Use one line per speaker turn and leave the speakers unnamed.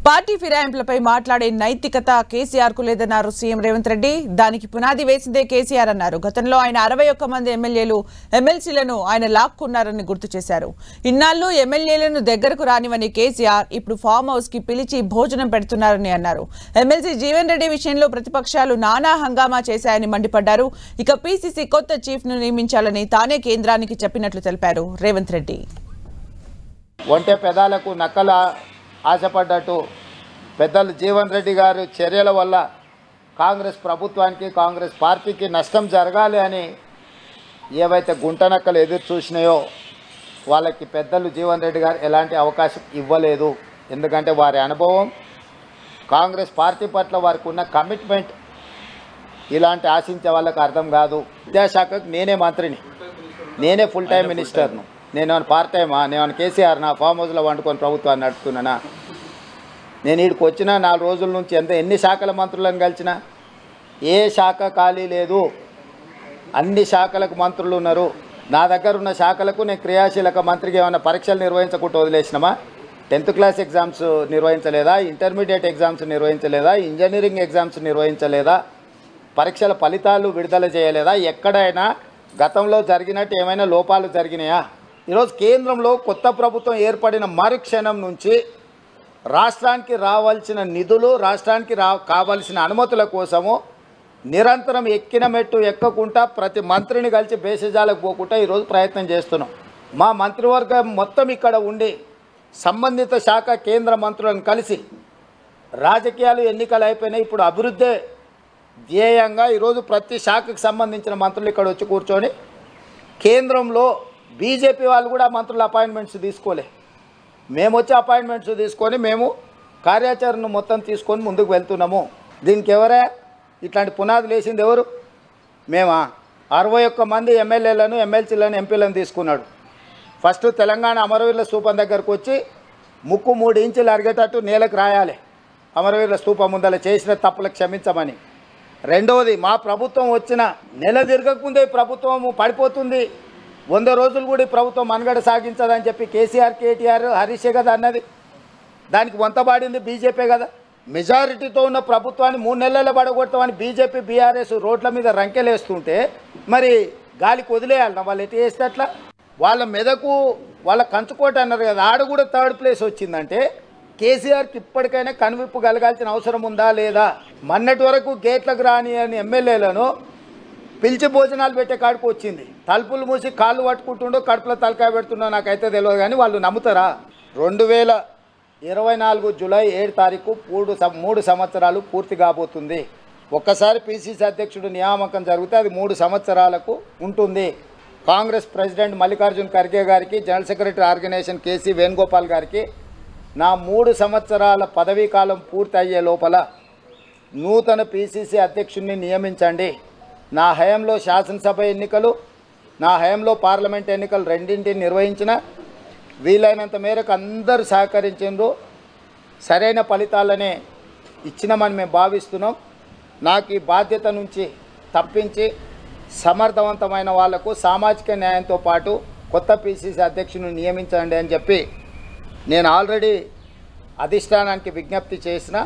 Party ఫిరాయింపులపై మాట్లాడే నైతికత కేసీఆర్ కు లేదన్నారు సీఎం రేవంత్ రెడ్డి. దానికి పునాది వేసిందే కేసీఆర్ అన్నారు. గతంలో ఆయన 61 మంది ఎమ్మెల్యేలు ఎమ్మెల్సీలను ఆయన లాక్కున్నారని గుర్తు చేశారు. ఇన్నాళ్లు ఎమ్మెల్యేలను దగ్గరకు రానివని కేసీఆర్ ఇప్పుడు ఫామ్ హౌస్ కి పిలిచి భోజనం పెడుతున్నారని అన్నారు. ఎమ్మెల్సీ జీవన్ రెడ్డి విషయంలో ప్రతిపక్షాలు నానా హంగామా చేశాయని మండిపడ్డారు. ఇక పీసీసీ కొత్త చీఫ్ ను నియమించాలని తానే కేంద్రానికి చెప్పినట్లు తెలిపారు రేవంత్ రెడ్డి.
ఒంటె పెదాలకు నక్కల ఆశపడ్డట్టు పెద్దలు జీవన్ రెడ్డి గారు చర్యల వల్ల కాంగ్రెస్ ప్రభుత్వానికి కాంగ్రెస్ పార్టీకి నష్టం జరగాలి అని ఏవైతే గుంటనక్కలు ఎదురు చూసినాయో వాళ్ళకి పెద్దలు జీవన్ రెడ్డి గారు ఎలాంటి అవకాశం ఇవ్వలేదు. ఎందుకంటే వారి అనుభవం, కాంగ్రెస్ పార్టీ పట్ల వారికి ఉన్న కమిట్మెంట్ ఇలాంటి ఆశించే వాళ్ళకి అర్థం కాదు. విద్యాశాఖకు నేనే మంత్రిని, నేనే ఫుల్ టైం మినిస్టర్ను. నేను పార్ట్ టైమా? నేను కేసీఆర్ నా ఫామ్ హౌస్లో వండుకొని ప్రభుత్వాన్ని నడుపుతున్నానా? నేను వీడికి వచ్చిన 4 రోజుల నుంచి ఎన్ని శాఖల మంత్రులను కలిసినా ఏ శాఖ ఖాళీ లేదు. అన్ని శాఖలకు మంత్రులు ఉన్నారు. నా దగ్గర ఉన్న శాఖలకు నేను క్రియాశీలక మంత్రికి ఏమైనా పరీక్షలు నిర్వహించకుండా వదిలేసినామా? 10th క్లాస్ ఎగ్జామ్స్ నిర్వహించలేదా? ఇంటర్మీడియట్ ఎగ్జామ్స్ నిర్వహించలేదా? ఇంజనీరింగ్ ఎగ్జామ్స్ నిర్వహించలేదా? పరీక్షల ఫలితాలు విడుదల చేయలేదా? ఎక్కడైనా గతంలో జరిగినట్టు ఏమైనా లోపాలు జరిగినాయా? ఈరోజు కేంద్రంలో కొత్త ప్రభుత్వం ఏర్పడిన మరుక్షణం నుంచి రాష్ట్రానికి రావాల్సిన నిధులు, రాష్ట్రానికి కావాల్సిన అనుమతుల కోసము నిరంతరం ఎక్కిన మెట్టు ఎక్కకుండా ప్రతి మంత్రిని కలిసి బేసజాలకు పోకుండా ఈరోజు ప్రయత్నం చేస్తున్నాం. మా మంత్రివర్గం మొత్తం ఇక్కడ ఉండి సంబంధిత శాఖ కేంద్ర మంత్రులను కలిసి రాజకీయాలు ఎన్నికలు అయిపోయినాయి, ఇప్పుడు అభివృద్ధి ధ్యేయంగా ఈరోజు ప్రతి శాఖకు సంబంధించిన మంత్రులు ఇక్కడ వచ్చి కూర్చొని కేంద్రంలో బీజేపీ వాళ్ళు కూడా మంత్రుల అపాయింట్మెంట్స్ తీసుకోలే. మేము వచ్చి అపాయింట్మెంట్స్ తీసుకొని మేము కార్యాచరణ మొత్తం తీసుకొని ముందుకు వెళ్తున్నాము. దీనికి ఎవరే ఇట్లాంటి పునాదులు వేసింది? ఎవరు? మేమా? 61 మంది ఎమ్మెల్యేలను, ఎమ్మెల్సీలను, ఎంపీలను తీసుకున్నాడు. ఫస్ట్ తెలంగాణ అమరవీరుల స్తూపం దగ్గరకు వచ్చి ముక్కు 3 ఇంచులు అరిగేటట్టు నేలకు రాయాలి, అమరవీరుల స్తూపం ముందర చేసిన తప్పులకు క్షమించమని. రెండవది, మా ప్రభుత్వం వచ్చిన నెల తిరగకముందే ప్రభుత్వం పడిపోతుంది, 100 రోజులు కూడా ఈ ప్రభుత్వం మనుగడ సాగించదని చెప్పి కేసీఆర్, కేటీఆర్, హరీషే కదా అన్నది. దానికి వంతబాడింది బీజేపీ కదా. మెజారిటీతో ఉన్న ప్రభుత్వాన్ని 3 నెలల్లో పడగొడతామని బీజేపీ, బీఆర్ఎస్ రోడ్ల మీద రంకెలేస్తుంటే మరి గాలికి వదిలేయాలన్నా? వాళ్ళు ఎటు చేస్తే అట్లా? వాళ్ళ మెదకు వాళ్ళ కంచుకోట అన్నారు కదా, ఆడ కూడా 3rd ప్లేస్ వచ్చిందంటే కేసీఆర్కి ఇప్పటికైనా కనువిప్పు కలగాల్సిన అవసరం ఉందా లేదా? మొన్నటి వరకు గేట్లకు రాని అని ఎమ్మెల్యేలను పిలిచి భోజనాలు పెట్టే కాడికి వచ్చింది. తలుపులు మూసి కాళ్ళు పట్టుకుంటుండో కడుపులో తలకాయ పెడుతుండో నాకైతే తెలియదు, కానీ వాళ్ళు నమ్ముతారా? 2024 జూలై 7 తారీఖు 3 సంవత్సరాలు పూర్తి కాబోతుంది. ఒక్కసారి పీసీసీ అధ్యక్షుడు నియామకం జరిగితే అది 3 సంవత్సరాలకు ఉంటుంది. కాంగ్రెస్ ప్రెసిడెంట్ మల్లికార్జున్ ఖర్గే గారికి, general secretary organization KC Venugopal గారికి నా 3 సంవత్సరాల పదవీ కాలం పూర్తి అయ్యే లోపల నూతన పీసీసీ అధ్యక్షుడిని నియమించండి. నా హయాంలో శాసనసభ ఎన్నికలు, నా హయాంలో పార్లమెంట్ ఎన్నికలు రెండింటిని నిర్వహించిన, వీలైనంత మేరకు అందరూ సహకరించిండ్రు, సరైన ఫలితాలనే ఇచ్చినామని మేము భావిస్తున్నాం. నాకు ఈ బాధ్యత నుంచి తప్పించి సమర్థవంతమైన వాళ్లకు సామాజిక న్యాయంతో పాటు కొత్త పీసీసీ అధ్యక్షుని నియమించండి అని చెప్పి నేను ఆల్రెడీ అధిష్టానానికి విజ్ఞప్తి చేసిన.